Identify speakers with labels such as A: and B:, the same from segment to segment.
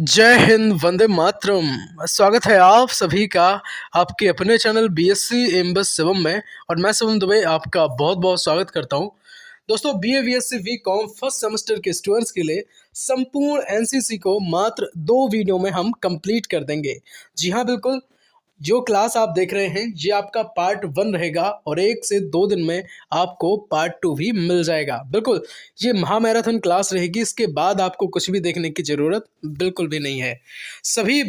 A: जय हिंद, वंदे मातरम। स्वागत है आप सभी का आपके अपने चैनल बीएससी एमबस शिवम में। और मैं शिवम दुबे आपका बहुत बहुत स्वागत करता हूं। दोस्तों, BA BSc BCom first semester के स्टूडेंट्स के लिए संपूर्ण एनसीसी को मात्र 2 वीडियो में हम कंप्लीट कर देंगे। जी हाँ, बिल्कुल। जो क्लास आप देख रहे हैं ये आपका पार्ट 1 रहेगा और 1 से 2 दिन में आपको पार्ट 2 भी मिल जाएगा। बिल्कुल, ये महामैराथन क्लास रहेगी। इसके बाद आपको कुछ भी देखने की ज़रूरत बिल्कुल भी नहीं है। सभी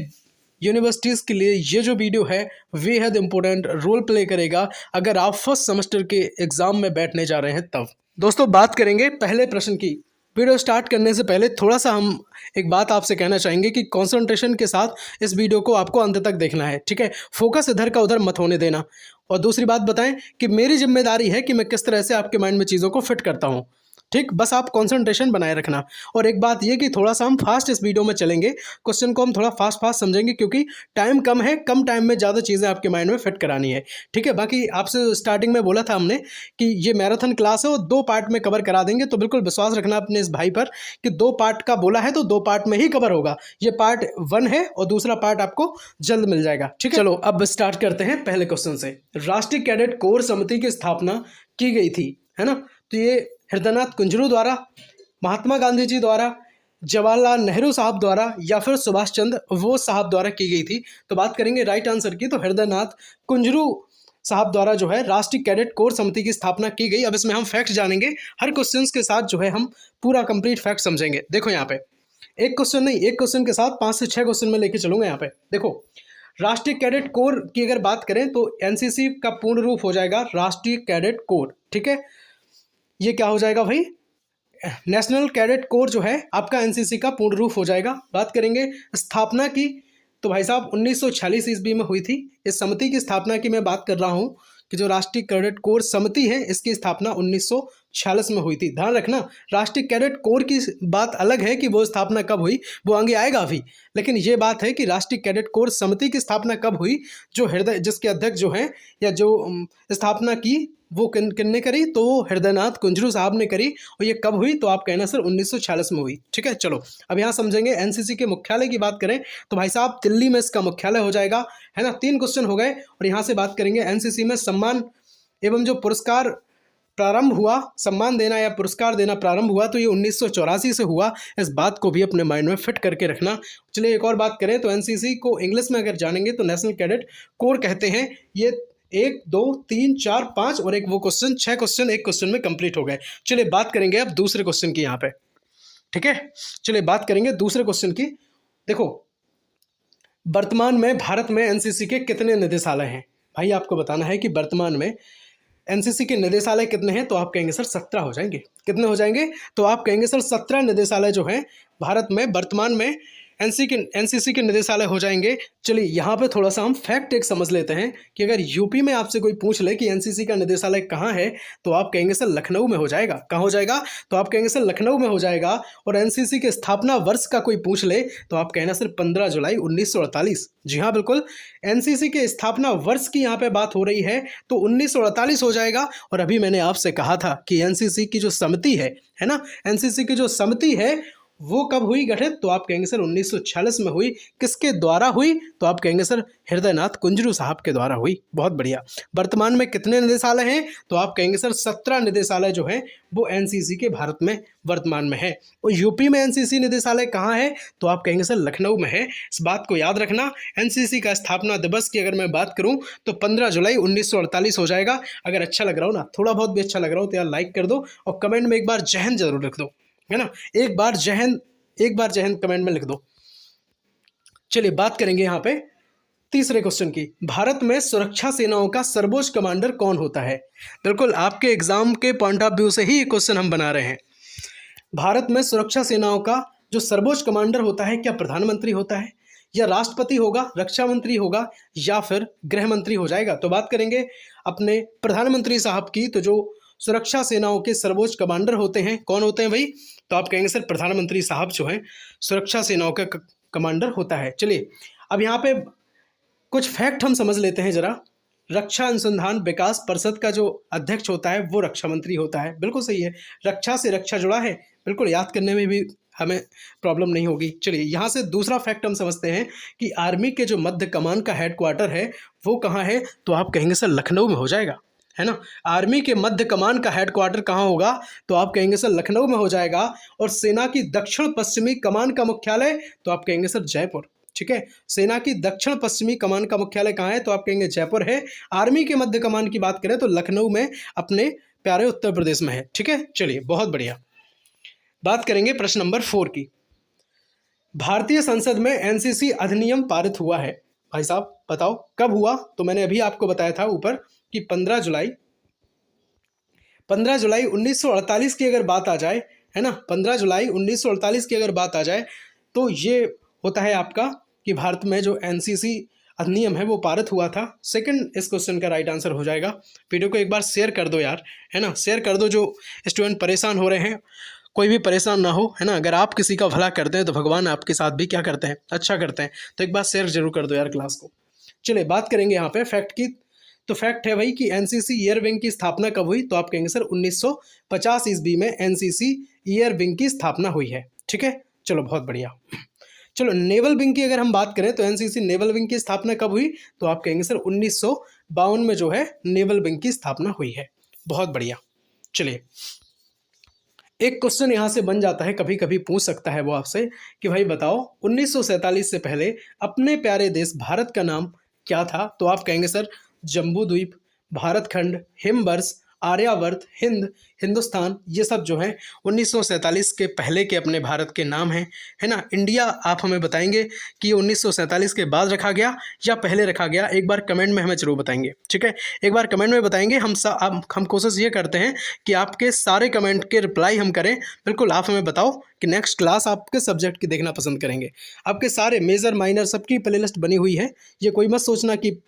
A: यूनिवर्सिटीज़ के लिए ये जो वीडियो है बेहद इम्पोर्टेंट रोल प्ले करेगा अगर आप फर्स्ट सेमेस्टर के एग्ज़ाम में बैठने जा रहे हैं तब। दोस्तों, बात करेंगे पहले प्रश्न की। वीडियो स्टार्ट करने से पहले थोड़ा सा हम एक बात आपसे कहना चाहेंगे कि कंसंट्रेशन के साथ इस वीडियो को आपको अंत तक देखना है, ठीक है। फोकस इधर का उधर मत होने देना। और दूसरी बात बताएं कि मेरी जिम्मेदारी है कि मैं किस तरह से आपके माइंड में चीज़ों को फिट करता हूं, ठीक। बस आप कंसंट्रेशन बनाए रखना। और एक बात ये कि थोड़ा सा हम फास्ट इस वीडियो में चलेंगे, क्वेश्चन को हम थोड़ा फास्ट फास्ट समझेंगे क्योंकि टाइम कम है। कम टाइम में ज़्यादा चीज़ें आपके माइंड में फिट करानी है, ठीक है। बाकी आपसे स्टार्टिंग में बोला था हमने कि ये मैराथन क्लास है और 2 पार्ट में कवर करा देंगे, तो बिल्कुल विश्वास रखना अपने इस भाई पर कि 2 पार्ट का बोला है तो 2 पार्ट में ही कवर होगा। ये पार्ट 1 है और दूसरा पार्ट आपको जल्द मिल जाएगा, ठीक है। चलो अब स्टार्ट करते हैं पहले क्वेश्चन से। राष्ट्रीय कैडेट कोर समिति की स्थापना की गई थी, है ना। तो ये हृदयनाथ कुंजरू द्वारा, महात्मा गांधी जी द्वारा, जवाहरलाल नेहरू साहब द्वारा या फिर सुभाष चंद्र बोस साहब द्वारा की गई थी। तो बात करेंगे राइट आंसर की, तो हृदयनाथ कुंजरू साहब द्वारा जो है राष्ट्रीय कैडेट कोर समिति की स्थापना की गई। अब इसमें हम फैक्ट जानेंगे, हर क्वेश्चन के साथ जो है हम पूरा कंप्लीट फैक्ट समझेंगे। देखो यहाँ पे एक क्वेश्चन नहीं, एक क्वेश्चन के साथ 5 से 6 क्वेश्चन में लेके चलूंगा। यहाँ पे देखो, राष्ट्रीय कैडेट कोर की अगर बात करें तो एनसीसी का पूर्ण रूप हो जाएगा राष्ट्रीय कैडेट कोर, ठीक है। ये क्या हो जाएगा भाई, नेशनल कैडेट कोर जो है आपका एनसीसी का पूर्ण रूप हो जाएगा। बात करेंगे स्थापना की, तो भाई साहब 1946 ईस्वी में हुई थी। इस समिति की स्थापना की मैं बात कर रहा हूँ कि जो राष्ट्रीय कैडेट कोर समिति है इसकी स्थापना 1946 में हुई थी। ध्यान रखना, राष्ट्रीय कैडेट कोर की बात अलग है कि वो स्थापना कब हुई, वो आगे आएगा अभी। लेकिन ये बात है कि राष्ट्रीय कैडेट कोर समिति की स्थापना कब हुई, जो जिसके अध्यक्ष जो हैं या जो स्थापना की वो किनने करी, तो वो हृदयनाथ कुंजरू साहब ने करी। और ये कब हुई, तो आप कहना सर 1946 में हुई, ठीक है। चलो अब यहाँ समझेंगे। एनसीसी के मुख्यालय की बात करें तो भाई साहब दिल्ली में इसका मुख्यालय हो जाएगा, है ना। 3 क्वेश्चन हो गए। और यहाँ से बात करेंगे एनसीसी में सम्मान एवं जो पुरस्कार प्रारंभ हुआ, सम्मान देना या पुरस्कार देना प्रारंभ हुआ, तो ये 1984 से हुआ। इस बात को भी अपने माइंड में फिट करके रखना। चलिए एक और बात करें तो एनसीसी को इंग्लिश में अगर जानेंगे तो नेशनल कैडेट कोर कहते हैं। ये 1 2 3 4 5 और एक वो क्वेश्चन, 6 क्वेश्चन एक क्वेश्चन में कंप्लीट हो गए। चलिए बात करेंगे अब दूसरे क्वेश्चन की यहाँ पे, ठीक है। चलिए बात करेंगे दूसरे क्वेश्चन की। देखो, वर्तमान में भारत में एनसीसी के कितने निदेशालय हैं। भाई आपको बताना है कि वर्तमान में एनसीसी के निदेशालय कितने हैं, तो आप कहेंगे सर 17 हो जाएंगे। कितने हो जाएंगे, तो आप कहेंगे सर 17 निदेशालय जो हैं भारत में वर्तमान में एनसीसी के निदेशालय हो जाएंगे। चलिए यहाँ पे थोड़ा सा हम फैक्ट एक समझ लेते हैं कि अगर यूपी में आपसे कोई पूछ ले कि एनसीसी का निदेशालय कहाँ है, तो आप कहेंगे सर लखनऊ में हो जाएगा। कहाँ हो जाएगा, तो आप कहेंगे सर लखनऊ में हो जाएगा। और एनसीसी के स्थापना वर्ष का कोई पूछ ले तो आप कहना सर 15 जुलाई 1948। जी हाँ बिल्कुल, एनसीसी के स्थापना वर्ष की यहाँ पे बात हो रही है तो 1948 हो जाएगा। और अभी मैंने आपसे कहा था कि एनसीसी की जो समिति है ना, एनसीसी की जो समिति है वो कब हुई गठित, तो आप कहेंगे सर 1946 में हुई। किसके द्वारा हुई, तो आप कहेंगे सर हृदयनाथ कुंजरू साहब के द्वारा हुई। बहुत बढ़िया। वर्तमान में कितने निदेशालय हैं, तो आप कहेंगे सर 17 निदेशालय जो हैं वो एनसीसी के भारत में वर्तमान में है। और यूपी में एनसीसी निदेशालय कहाँ है, तो आप कहेंगे सर लखनऊ में है। इस बात को याद रखना। एनसीसी का स्थापना दिवस की अगर मैं बात करूँ तो 15 जुलाई 1948 हो जाएगा। अगर अच्छा लग रहा हो ना, थोड़ा बहुत भी अच्छा लग रहा हो तो यार लाइक कर दो और कमेंट में एक बार जय हिंद जरूर लिख दो, है ना। एक बार जय हिंद कमेंट में लिख दो। चलिए बात करेंगे यहाँ पे तीसरे क्वेश्चन की। भारत में सुरक्षा सेनाओं का सर्वोच्च कमांडर कौन होता है। बिल्कुल आपके एग्जाम के पॉइंट ऑफ व्यू से ही ये क्वेश्चन हम बना रहे हैं। भारत में सुरक्षा सेनाओं का जो सर्वोच्च कमांडर होता है, क्या प्रधानमंत्री होता है या राष्ट्रपति होगा, रक्षा मंत्री होगा या फिर गृह मंत्री हो जाएगा। तो बात करेंगे अपने प्रधानमंत्री साहब की। तो जो सुरक्षा सेनाओं के सर्वोच्च कमांडर होते हैं कौन होते हैं भाई, तो आप कहेंगे सर प्रधानमंत्री साहब जो हैं सुरक्षा सेनाओं का कमांडर होता है। चलिए अब यहाँ पे कुछ फैक्ट हम समझ लेते हैं जरा। रक्षा अनुसंधान विकास परिषद का जो अध्यक्ष होता है वो रक्षा मंत्री होता है। बिल्कुल सही है, रक्षा से रक्षा जुड़ा है, बिल्कुल याद करने में भी हमें प्रॉब्लम नहीं होगी। चलिए यहाँ से दूसरा फैक्ट हम समझते हैं कि आर्मी के जो मध्य कमान का हेडक्वार्टर है वो कहाँ है, तो आप कहेंगे सर लखनऊ में हो जाएगा, है ना। आर्मी के मध्य कमान का हेडक्वार्टर कहाँ होगा, तो आप कहेंगे सर लखनऊ में हो जाएगा। और सेना की दक्षिण पश्चिमी कमान का मुख्यालय, तो आप कहेंगे सर जयपुर। ठीक है, सेना की दक्षिण पश्चिमी कमान का मुख्यालय कहाँ है, तो आप कहेंगे जयपुर है। आर्मी के मध्य कमान की बात करें तो लखनऊ में अपने प्यारे उत्तर प्रदेश में है। ठीक है, चलिए बहुत बढ़िया। बात करेंगे प्रश्न नंबर 4 की। भारतीय संसद में एनसीसी अधिनियम पारित हुआ है, भाई साहब बताओ कब हुआ, तो मैंने अभी आपको बताया था ऊपर कि 15 जुलाई 1948 की अगर बात आ जाए, है ना, 15 जुलाई 1948 की अगर बात आ जाए तो ये होता है आपका कि भारत में जो एनसीसी अधिनियम है वो पारित हुआ था। सेकंड इस क्वेश्चन का राइट आंसर हो जाएगा। वीडियो को एक बार शेयर कर दो यार, है ना, शेयर कर दो। जो स्टूडेंट परेशान हो रहे हैं, कोई भी परेशान ना हो, है ना। अगर आप किसी का भला करते हैं तो भगवान आपके साथ भी क्या करते हैं, अच्छा करते हैं। तो एक बार शेयर जरूर कर दो यार क्लास को। चलिए बात करेंगे यहाँ पे फैक्ट की। तो फैक्ट है भाई कि एनसीसी ईयर विंग की स्थापना कब हुई, तो आप कहेंगे सर 1950 ईस्वी में एनसीसी ईयर विंग की स्थापना हुई है। ठीक है, चलो बहुत बढ़िया। चलो नेवल विंग की अगर हम बात करें तो एनसीसी नेवल विंग की स्थापना कब हुई, तो आप कहेंगे सर 1952 में जो है नेवल विंग की स्थापना हुई है। बहुत बढ़िया। चलिए एक क्वेश्चन यहाँ से बन जाता है, कभी कभी पूछ सकता है वो आपसे कि भाई बताओ 1947 से पहले अपने प्यारे देश भारत का नाम क्या था, तो आप कहेंगे सर जम्बू द्वीप, भारत खंड, हिमवर्ष, आर्यावर्त, हिंद, हिंदुस्तान, ये सब जो है 1947 के पहले के अपने भारत के नाम हैं, है ना। इंडिया आप हमें बताएंगे कि ये 1947 के बाद रखा गया या पहले रखा गया, एक बार कमेंट में हमें जरूर बताएंगे। ठीक है, एक बार कमेंट में बताएंगे। हम कोशिश ये करते हैं कि आपके सारे कमेंट के रिप्लाई हम करें। बिल्कुल आप हमें बताओ कि नेक्स्ट क्लास आपके सब्जेक्ट की देखना पसंद करेंगे। आपके सारे मेजर माइनर सबकी प्लेलिस्ट बनी हुई है, ये कोई मत सोचना कि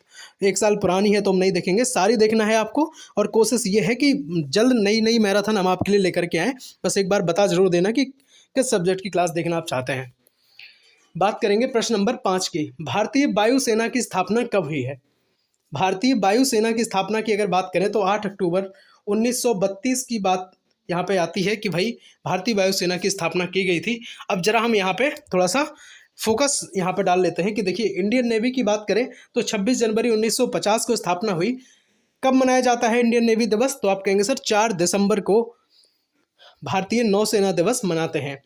A: 1 साल पुरानी है तो हम नहीं देखेंगे, सारी देखना है आपको। और कोशिश ये है कि जल्द नई नई मैराथन हम आपके लिए लेकर के आएँ। बस एक बार बता जरूर देना कि किस सब्जेक्ट की क्लास देखना आप चाहते हैं। बात करेंगे प्रश्न नंबर 5 की। भारतीय वायुसेना की स्थापना कब हुई है। भारतीय वायुसेना की स्थापना की अगर बात करें तो 8 अक्टूबर 1932 की बात यहाँ पे आती है कि भाई भारतीय वायुसेना की स्थापना की गई थी। अब जरा हम यहाँ पे थोड़ा सा फोकस यहाँ पे डाल लेते हैं कि देखिए इंडियन नेवी की बात करें तो 26 जनवरी 1950 को स्थापना हुई। कब मनाया जाता है इंडियन नेवी दिवस, तो आप कहेंगे सर 4 दिसंबर को भारतीय नौसेना दिवस मनाते हैं।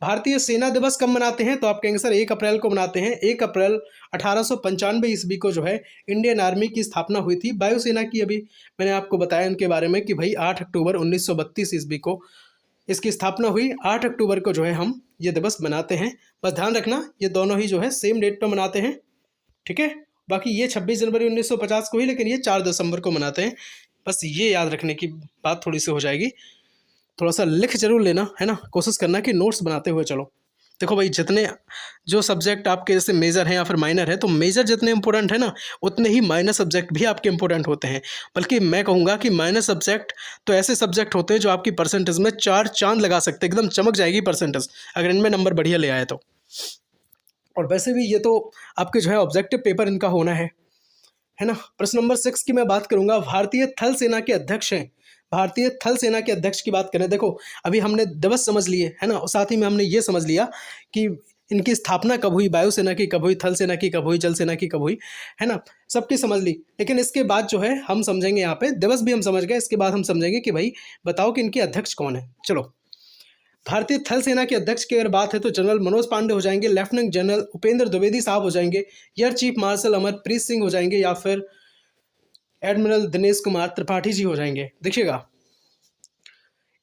A: भारतीय सेना दिवस कब मनाते हैं, तो आप कहेंगे सर 1 अप्रैल को मनाते हैं। 1 अप्रैल 1895 ईस्वी को जो है इंडियन आर्मी की स्थापना हुई थी। वायुसेना की अभी मैंने आपको बताया इनके बारे में कि भाई 8 अक्टूबर 1932 ईस्वी को इसकी स्थापना हुई। 8 अक्टूबर को जो है हम ये दिवस मनाते हैं। बस ध्यान रखना ये दोनों ही जो है सेम डेट पर मनाते हैं। ठीक है, बाकी ये 26 जनवरी 1950 को ही, लेकिन ये 4 दिसंबर को मनाते हैं। बस ये याद रखने की बात थोड़ी सी हो जाएगी। थोड़ा सा लिख जरूर लेना, है ना, कोशिश करना कि नोट्स बनाते हुए चलो। देखो भाई जितने जो सब्जेक्ट आपके जैसे मेजर हैं या फिर माइनर है, तो मेजर जितने इंपॉर्टेंट है ना उतने ही माइनर सब्जेक्ट भी आपके इंपॉर्टेंट होते हैं। बल्कि मैं कहूँगा कि माइनर सब्जेक्ट तो ऐसे सब्जेक्ट होते हैं जो आपकी परसेंटेज में 4 चांद लगा सकते हैं, एकदम चमक जाएगी परसेंटेज अगर इनमें नंबर बढ़िया ले आए तो। और वैसे भी ये तो आपके जो है ऑब्जेक्टिव पेपर इनका होना है ना। प्रश्न नंबर 6 की मैं बात करूंगा। भारतीय थल सेना के अध्यक्ष हैं। भारतीय थल सेना के अध्यक्ष की बात करें, देखो अभी हमने दिवस समझ लिए, है ना, और साथ ही में हमने ये समझ लिया कि इनकी स्थापना कब हुई, वायुसेना की कब हुई, थल सेना की कब हुई, जल सेना की कब हुई, है ना, सबकी समझ ली। लेकिन इसके बाद जो है हम समझेंगे, यहाँ पे दिवस भी हम समझ गए, इसके बाद हम समझेंगे कि भाई बताओ कि इनके अध्यक्ष कौन है। चलो भारतीय थल सेना के अध्यक्ष की अगर बात है तो जनरल मनोज पांडे हो जाएंगे, लेफ्टिनेंट जनरल उपेंद्र द्विवेदी साहब हो जाएंगे, air chief marshal Amarpreet Singh हो जाएंगे, या फिर एडमिरल दिनेश कुमार त्रिपाठी जी हो जाएंगे। देखिएगा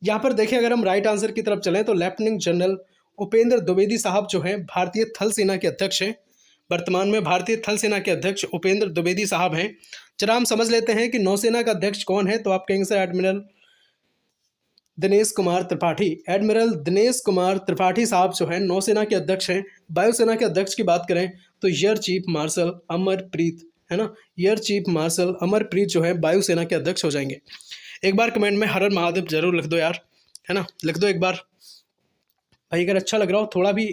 A: यहाँ पर देखिए अगर हम राइट आंसर की तरफ चलें तो लेफ्टिनेंट जनरल उपेंद्र द्विवेदी साहब जो हैं भारतीय थल सेना के अध्यक्ष हैं। वर्तमान में भारतीय थल सेना के अध्यक्ष उपेंद्र द्विवेदी साहब हैं। जरा हम समझ लेते हैं कि नौसेना का अध्यक्ष कौन है, तो आप कहेंगे sir admiral Dinesh Kumar Tripathi. Admiral Dinesh Kumar Tripathi साहब जो है नौसेना के अध्यक्ष हैं। वायुसेना के अध्यक्ष की बात करें तो एयर चीफ मार्शल अमरप्रीत, है ना, एयर चीफ मार्शल अमरप्रीत जो है वायुसेना के अध्यक्ष हो जाएंगे। एक बार कमेंट में हर हर महादेव जरूर लिख दो यार, है ना, लिख दो एक बार भाई। अगर अच्छा लग रहा हो, थोड़ा भी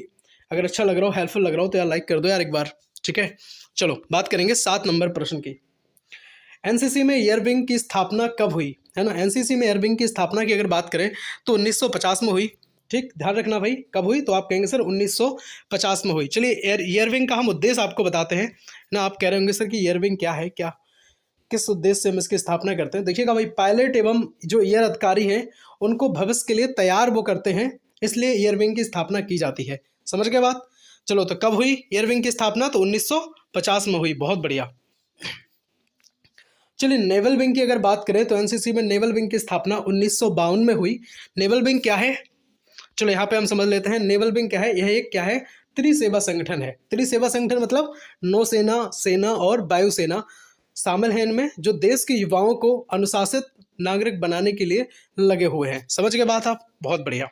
A: अगर अच्छा लग रहा हो, हेल्पफुल लग रहा हो तो यार लाइक कर दो यार एक बार। ठीक है, चलो बात करेंगे 7 नंबर प्रश्न की। एनसीसी में एयर विंग की स्थापना कब हुई, है ना। एनसीसी में एयर विंग की स्थापना की अगर बात करें तो 1950 में हुई। ठीक, ध्यान रखना भाई, कब हुई तो आप कहेंगे सर 1950 में हुई। चलिए ईयरविंग का हम उद्देश्य आपको बताते हैं ना। आप कह रहे होंगे सर कि ईयरविंग क्या है, क्या किस उद्देश्य से हम इसकी स्थापना करते हैं। देखिएगा भाई, पायलट एवं जो एयर अधिकारी हैं उनको भविष्य के लिए तैयार वो करते हैं, इसलिए ईयरविंग की स्थापना की जाती है। समझ गए बात। चलो, तो कब हुई ईयरविंग की स्थापना, तो 1950 में हुई। बहुत बढ़िया। चलिए, नेवल विंग की अगर बात करें तो एनसीसी में नेवल विंग की स्थापना 1952 में हुई। नेवल विंग क्या है, चलो यहाँ पे हम समझ लेते हैं। नेवल विंग क्या है, यह एक क्या है, त्रिसेवा संगठन है। त्रिसेवा संगठन मतलब नौसेना, सेना और वायुसेना शामिल हैं इनमें, जो देश के युवाओं को अनुशासित नागरिक बनाने के लिए लगे हुए हैं। समझ गए बात आप, बहुत बढ़िया।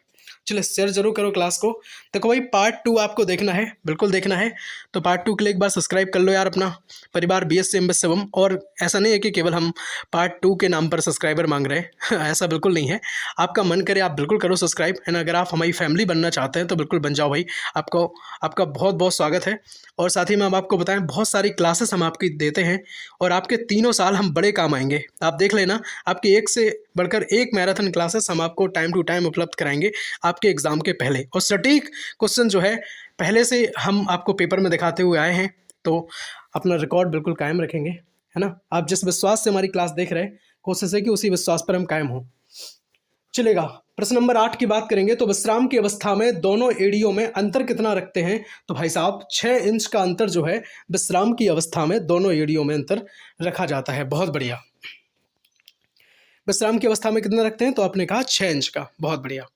A: चलिए, शेयर जरूर करो क्लास को। देखो भाई, पार्ट 2 आपको देखना है, बिल्कुल देखना है, तो पार्ट 2 के लिए एक बार सब्सक्राइब कर लो यार अपना परिवार बीएससी एमएस शिवम। और ऐसा नहीं है कि केवल हम पार्ट 2 के नाम पर सब्सक्राइबर मांग रहे हैं ऐसा बिल्कुल नहीं है। आपका मन करे आप बिल्कुल करो सब्सक्राइब, है ना। अगर आप हमारी फैमिली बनना चाहते हैं तो बिल्कुल बन जाओ भाई। आपका बहुत बहुत स्वागत है। और साथ ही में हम आपको बताएं, बहुत सारी क्लासेस हम आपकी देते हैं और आपके तीनों साल हम बड़े काम आएंगे। आप देख लेना, आपकी एक से बढ़कर एक मैराथन क्लासेस हम आपको टाइम टू टाइम उपलब्ध कराएंगे आपके एग्ज़ाम के पहले। और सटीक क्वेश्चन जो है पहले से हम आपको पेपर में दिखाते हुए आए हैं, तो अपना रिकॉर्ड बिल्कुल कायम रखेंगे, है ना। आप जिस विश्वास से हमारी क्लास देख रहे हैं, कोशिश है कि उसी विश्वास पर हम कायम हों। चलेगा, प्रश्न नंबर 8 की बात करेंगे तो विश्राम की अवस्था में दोनों एड़ियों में अंतर कितना रखते हैं, तो भाई साहब 6 इंच का अंतर जो है विश्राम की अवस्था में दोनों एड़ियों में अंतर रखा जाता है। बहुत बढ़िया। विश्राम की अवस्था में कितना रखते हैं, तो आपने कहा 6 इंच का। बहुत बढ़िया।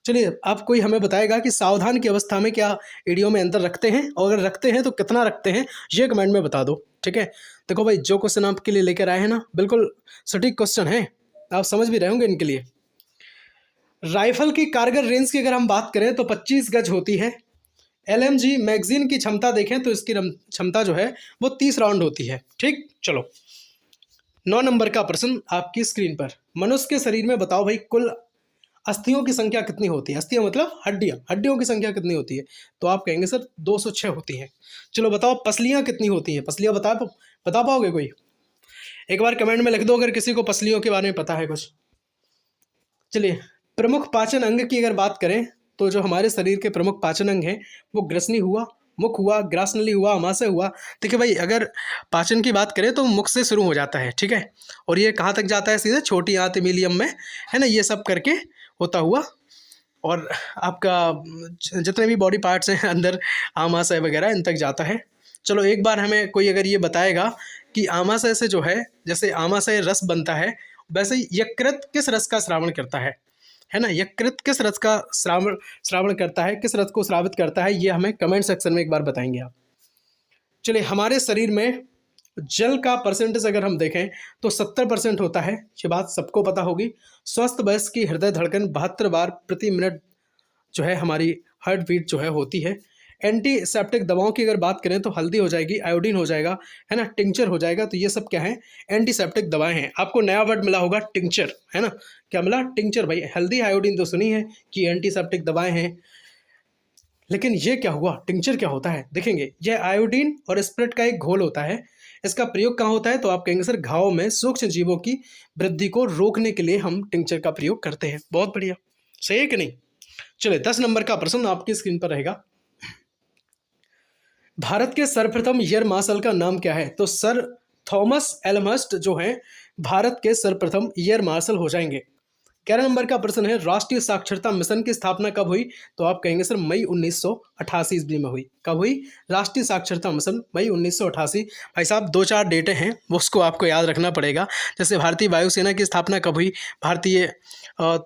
A: चलिए, अब कोई हमें बताएगा कि सावधान की अवस्था में क्या एड़ियों में अंतर रखते हैं, और अगर रखते हैं तो कितना रखते हैं, ये कमेंट में बता दो। ठीक है, देखो भाई, जो क्वेश्चन आपके लिए लेकर आए हैं ना, बिल्कुल सटीक क्वेश्चन है, आप समझ भी रहे होंगे इनके लिए। राइफल की कारगर रेंज की अगर हम बात करें तो 25 गज होती है। एलएमजी मैगजीन की क्षमता देखें तो इसकी क्षमता जो है वो 30 राउंड होती है। ठीक, चलो 9 नंबर का प्रश्न आपकी स्क्रीन पर। मनुष्य के शरीर में बताओ भाई, कुल अस्थियों की संख्या कितनी होती है। अस्थियां मतलब हड्डियां, हड्डियों की संख्या कितनी होती है, तो आप कहेंगे सर 206 होती हैं। चलो बताओ, पसलियां कितनी होती हैं, पसलियां बता पाओगे कोई, एक बार कमेंट में लिख दो अगर किसी को पसलियों के बारे में पता है कुछ। चलिए, प्रमुख पाचन अंग की अगर बात करें तो जो हमारे शरीर के प्रमुख पाचन अंग हैं वो ग्रसनी हुआ, मुख हुआ, ग्रासनली हुआ, अमाशय हुआ। देखिए भाई, अगर पाचन की बात करें तो मुख से शुरू हो जाता है, ठीक है, और ये कहाँ तक जाता है, सीधे छोटी आंत मीलियम में, है ना, ये सब करके होता हुआ, और आपका जितने भी बॉडी पार्ट्स हैं अंदर, आमाशय वगैरह, इन तक जाता है। चलो, एक बार हमें कोई अगर ये बताएगा कि आमाशय से जो है, जैसे आमाशय रस बनता है, वैसे ही यकृत किस रस का श्रावण करता है ना। यकृत किस रस का श्रावण करता है, किस रस को श्रावित करता है, ये हमें कमेंट सेक्शन में एक बार बताएंगे आप। चलिए, हमारे शरीर में जल का परसेंटेज अगर हम देखें तो 70% होता है, ये बात सबको पता होगी। स्वस्थ वयस्क की हृदय धड़कन 72 बार प्रति मिनट जो है हमारी हार्ट बीट जो है होती है। एंटीसेप्टिक दवाओं की अगर बात करें तो हल्दी हो जाएगी, आयोडीन हो जाएगा, है ना, टिंचर हो जाएगा, तो ये सब क्या है, एंटीसेप्टिक दवाएं हैं। आपको नया वर्ड मिला होगा, टिंचर, है ना, क्या मिला, टिंचर। भाई, हल्दी आयोडीन तो सुनी है कि एंटीसेप्टिक दवाएं हैं, लेकिन ये क्या हुआ, टिंचर क्या होता है, देखेंगे। यह आयोडीन और स्प्रिट का एक घोल होता है। इसका प्रयोग कहाँ होता है, तो आप कहेंगे सर घाव में सूक्ष्म जीवों की वृद्धि को रोकने के लिए हम टिंचर का प्रयोग करते हैं। बहुत बढ़िया, सही है कि नहीं। चलिए, 10 नंबर का प्रश्न आपकी स्क्रीन पर रहेगा। भारत के सर्वप्रथम एयर मार्शल का नाम क्या है, तो सर थॉमस एल्महर्स्ट जो हैं भारत के सर्वप्रथम एयर मार्शल हो जाएंगे। 11 नंबर का प्रश्न है, राष्ट्रीय साक्षरता मिशन की स्थापना कब हुई, तो आप कहेंगे सर मई 1988 ईस्वी में हुई। कब हुई, राष्ट्रीय साक्षरता मिशन मई 1988। भाई साहब, 2-4 डेटें हैं वो उसको आपको याद रखना पड़ेगा। जैसे भारतीय वायुसेना की स्थापना कब हुई, भारतीय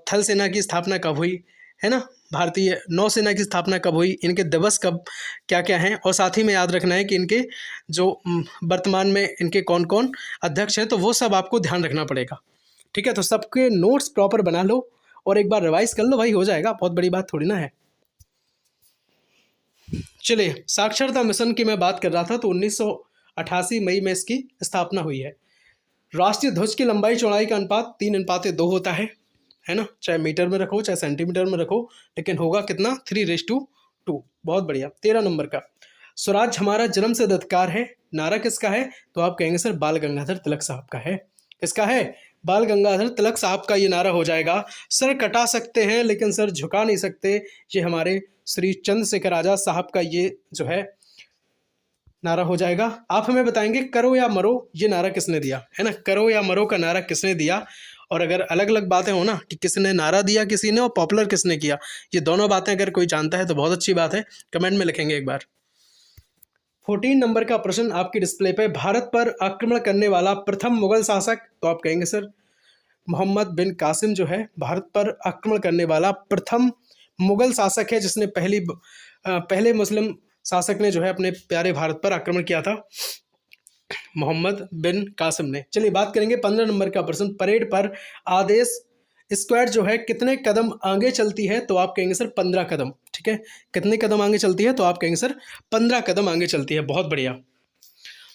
A: थल सेना की स्थापना कब हुई, है ना, भारतीय नौसेना की स्थापना कब हुई, इनके दिवस कब क्या क्या हैं, और साथ ही में याद रखना है कि इनके जो वर्तमान में इनके कौन कौन अध्यक्ष हैं, तो वो सब आपको ध्यान रखना पड़ेगा। ठीक है, तो सबके नोट्स प्रॉपर बना लो और एक बार रिवाइज कर लो भाई, हो जाएगा, बहुत बड़ी बात थोड़ी ना है। चलिए, साक्षरता मिशन की मैं बात कर रहा था, तो 1988 मई में इसकी स्थापना हुई है। राष्ट्रीय ध्वज की लंबाई चौड़ाई का अनुपात 3:2 होता है ना, चाहे मीटर में रखो चाहे सेंटीमीटर में रखो, लेकिन होगा कितना, 3:2। बहुत बढ़िया। 13 नंबर का, स्वराज हमारा जन्म सिद्ध अधिकार है, नारा किसका है, तो आप कहेंगे सर बाल गंगाधर तिलक साहब का है। किसका है, बाल गंगाधर तिलक साहब का ये नारा हो जाएगा, सर कटा सकते हैं लेकिन सर झुका नहीं सकते। ये हमारे श्री चंद्रशेखर आज़ाद साहब का ये जो है नारा हो जाएगा। आप हमें बताएंगे करो या मरो ये नारा किसने दिया, है ना, करो या मरो का नारा किसने दिया। और अगर अलग अलग बातें हो ना कि किसने नारा दिया किसी ने और पॉपुलर किसने किया, ये दोनों बातें अगर कोई जानता है तो बहुत अच्छी बात है, कमेंट में लिखेंगे एक बार। 14 नंबर का प्रश्न आपकी डिस्प्ले पे, भारत पर आक्रमण करने वाला प्रथम मुगल शासक, तो आप कहेंगे सर मोहम्मद बिन कासिम जो है भारत पर आक्रमण करने वाला प्रथम मुगल शासक है, जिसने पहले मुस्लिम शासक ने जो है अपने प्यारे भारत पर आक्रमण किया था, मोहम्मद बिन कासिम ने। चलिए बात करेंगे 15 नंबर का प्रश्न, परेड पर आदेश स्क्वाड जो है कितने कदम आगे चलती है, तो आप कहेंगे सर 15 कदम। ठीक है, कितने कदम आगे चलती है, तो आप कहेंगे सर 15 कदम आगे चलती है। बहुत बढ़िया।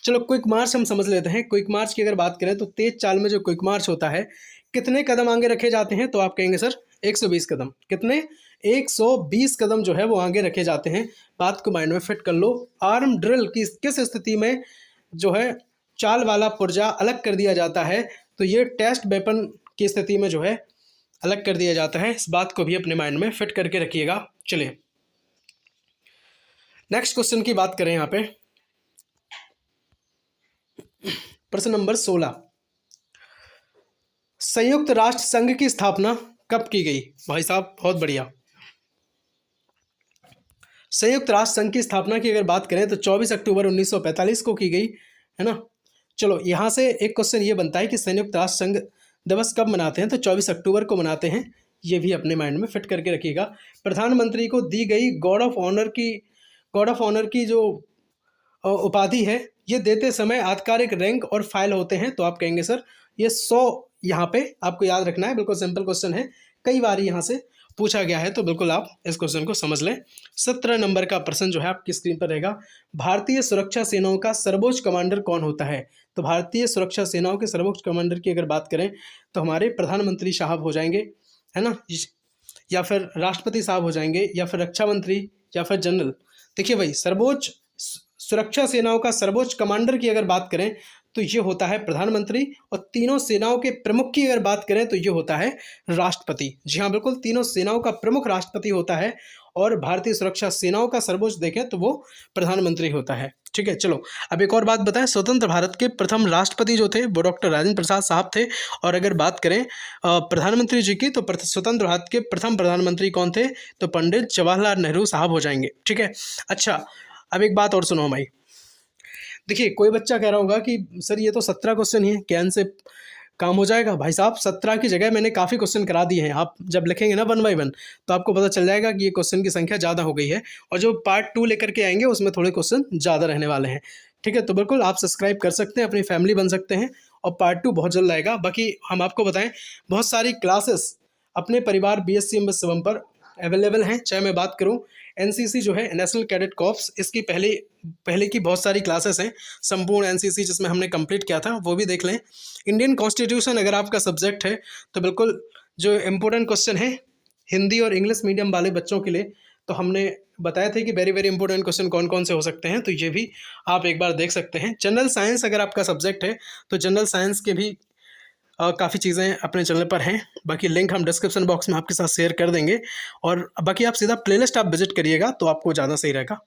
A: चलो क्विक मार्च हम समझ लेते हैं। क्विक मार्च की अगर बात करें तो तेज चाल में जो क्विक मार्च होता है कितने कदम आगे रखे जाते हैं, तो आप कहेंगे सर 120 कदम। कितने? 120 कदम जो है वो आगे रखे जाते हैं। बात को माइंड में फिट कर लो। आर्म ड्रिल की किस स्थिति में जो है चाल वाला पुर्जा अलग कर दिया जाता है, तो ये टेस्ट वेपन की स्थिति में जो है अलग कर दिया जाता है। इस बात को भी अपने माइंड में फिट करके रखिएगा। चलिए नेक्स्ट क्वेश्चन की बात करें। यहाँ पे प्रश्न नंबर 16, संयुक्त राष्ट्र संघ की स्थापना कब की गई? भाई साहब बहुत बढ़िया। संयुक्त राष्ट्र संघ की स्थापना की अगर बात करें तो 24 अक्टूबर 1945 को की गई, है ना। चलो यहाँ से एक क्वेश्चन ये बनता है कि संयुक्त राष्ट्र संघ दिवस कब मनाते हैं, तो 24 अक्टूबर को मनाते हैं। ये भी अपने माइंड में फिट करके रखिएगा। प्रधानमंत्री को दी गई गॉड ऑफ ऑनर की जो उपाधि है, ये देते समय आधिकारिक रैंक और फाइल होते हैं, तो आप कहेंगे सर ये 100 यहाँ पे आपको याद रखना है। बिल्कुल सिंपल क्वेश्चन है, कई बार यहाँ से पूछा गया है, तो बिल्कुल आप इस क्वेश्चन को समझ लें। 17 नंबर का प्रश्न जो है आपकी स्क्रीन पर रहेगा, भारतीय सुरक्षा सेनाओं का सर्वोच्च कमांडर कौन होता है? तो भारतीय सुरक्षा सेनाओं के सर्वोच्च कमांडर की अगर बात करें तो हमारे प्रधानमंत्री साहब हो जाएंगे, है ना, या फिर राष्ट्रपति साहब हो जाएंगे, या फिर रक्षा मंत्री, या फिर जनरल। देखिए भाई, सर्वोच्च सुरक्षा सेनाओं का सर्वोच्च कमांडर की अगर बात करें तो ये होता है प्रधानमंत्री, और तीनों सेनाओं के प्रमुख की अगर बात करें तो ये होता है राष्ट्रपति। जी हाँ बिल्कुल, तीनों सेनाओं का प्रमुख राष्ट्रपति होता है, और भारतीय सुरक्षा सेनाओं का सर्वोच्च देखें तो वो प्रधानमंत्री होता है। ठीक है, चलो अब एक और बात बताएं। स्वतंत्र भारत के प्रथम राष्ट्रपति जो थे वो डॉक्टर राजेंद्र प्रसाद साहब थे। और अगर बात करें प्रधानमंत्री जी की, तो स्वतंत्र भारत के प्रथम प्रधानमंत्री कौन थे, तो पंडित जवाहरलाल नेहरू साहब हो जाएंगे। ठीक है, अच्छा अब एक बात और सुनो भाई। देखिए कोई बच्चा कह रहा होगा कि सर ये तो 17 क्वेश्चन ही है, कैन से काम हो जाएगा? भाई साहब 17 की जगह मैंने काफ़ी क्वेश्चन करा दिए हैं। आप जब लिखेंगे ना 1 बाय 1 तो आपको पता चल जाएगा कि ये क्वेश्चन की संख्या ज़्यादा हो गई है, और जो पार्ट 2 लेकर के आएंगे उसमें थोड़े क्वेश्चन ज़्यादा रहने वाले हैं। ठीक है, तो बिल्कुल आप सब्सक्राइब कर सकते हैं, अपनी फैमिली बन सकते हैं, और पार्ट 2 बहुत जल्द आएगा। बाकी हम आपको बताएं, बहुत सारी क्लासेस अपने परिवार BSc एमएस शिवम पर अवेलेबल हैं। चाहे मैं बात करूं NCC जो है नेशनल कैडेट कॉर्प्स, इसकी पहले की बहुत सारी क्लासेस हैं, संपूर्ण NCC जिसमें हमने कंप्लीट किया था, वो भी देख लें। इंडियन कॉन्स्टिट्यूशन अगर आपका सब्जेक्ट है तो बिल्कुल जो इम्पोर्टेंट क्वेश्चन है हिंदी और इंग्लिश मीडियम वाले बच्चों के लिए, तो हमने बताया था कि वेरी वेरी इंपॉर्टेंट क्वेश्चन कौन कौन से हो सकते हैं, तो ये भी आप एक बार देख सकते हैं। जनरल साइंस अगर आपका सब्जेक्ट है तो जनरल साइंस के भी काफ़ी चीज़ें अपने चैनल पर हैं। बाकी लिंक हम डिस्क्रिप्शन बॉक्स में आपके साथ शेयर कर देंगे, और बाकी आप सीधा प्लेलिस्ट आप विजिट करिएगा तो आपको ज़्यादा सही रहेगा,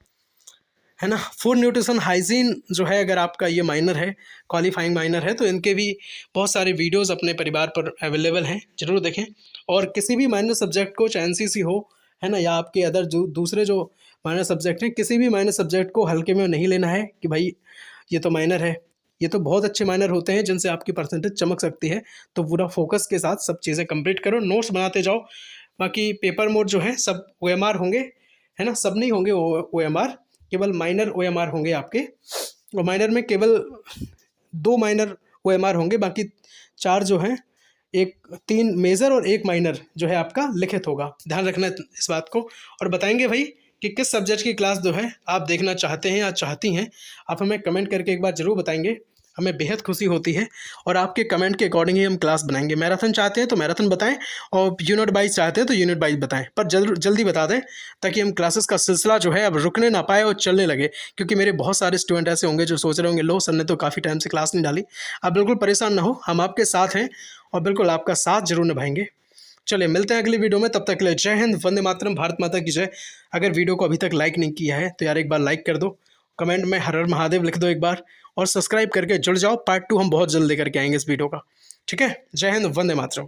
A: है ना। फूड न्यूट्रिशन हाइजीन जो है, अगर आपका ये माइनर है, क्वालिफाइंग माइनर है, तो इनके भी बहुत सारे वीडियोस अपने परिवार पर अवेलेबल हैं, ज़रूर देखें। और किसी भी माइनर सब्जेक्ट को, चाहे NCC हो, है ना, या आपके अदर जो दूसरे जो माइनर सब्जेक्ट हैं, किसी भी माइनर सब्जेक्ट को हल्के में नहीं लेना है कि भाई ये तो माइनर है। ये तो बहुत अच्छे माइनर होते हैं जिनसे आपकी परसेंटेज चमक सकती है। तो पूरा फोकस के साथ सब चीज़ें कंप्लीट करो, नोट्स बनाते जाओ। बाकी पेपर मोड जो है सब OMR होंगे, है ना, सब नहीं होंगे OMR, केवल माइनर OMR होंगे आपके, और माइनर में केवल 2 माइनर OMR होंगे, बाकी 4 जो हैं, 3 मेजर और 1 माइनर जो है आपका लिखित होगा। ध्यान रखना इस बात को। और बताएंगे भाई कि किस सब्जेक्ट की क्लास जो है आप देखना चाहते हैं या चाहती हैं, आप हमें कमेंट करके एक बार ज़रूर बताएंगे। हमें बेहद खुशी होती है। और आपके कमेंट के अकॉर्डिंग ही हम क्लास बनाएंगे। मैराथन चाहते हैं तो मैराथन बताएं, और यूनिट वाइज चाहते हैं तो यूनिट वाइज बताएं, पर जल्दी बता दें ताकि हम क्लासेस का सिलसिला जो है अब रुकने ना पाए और चलने लगे। क्योंकि मेरे बहुत सारे स्टूडेंट ऐसे होंगे जो सोच रहे होंगे लो सर ने तो काफ़ी टाइम से क्लास नहीं डाली। आप बिल्कुल परेशान ना हो, हम आपके साथ हैं और बिल्कुल आपका साथ जरूर निभाएंगे। चलिए मिलते हैं अगली वीडियो में, तब तक के लिए जय हिंद, वंदे मातरम, भारत माता की जय। अगर वीडियो को अभी तक लाइक नहीं किया है तो यार एक बार लाइक कर दो, कमेंट में हर हर महादेव लिख दो एक बार, और सब्सक्राइब करके जुड़ जाओ। पार्ट 2 हम बहुत जल्दी करके आएंगे इस वीडियो का। ठीक है, जय हिंद, वंदे मातरम।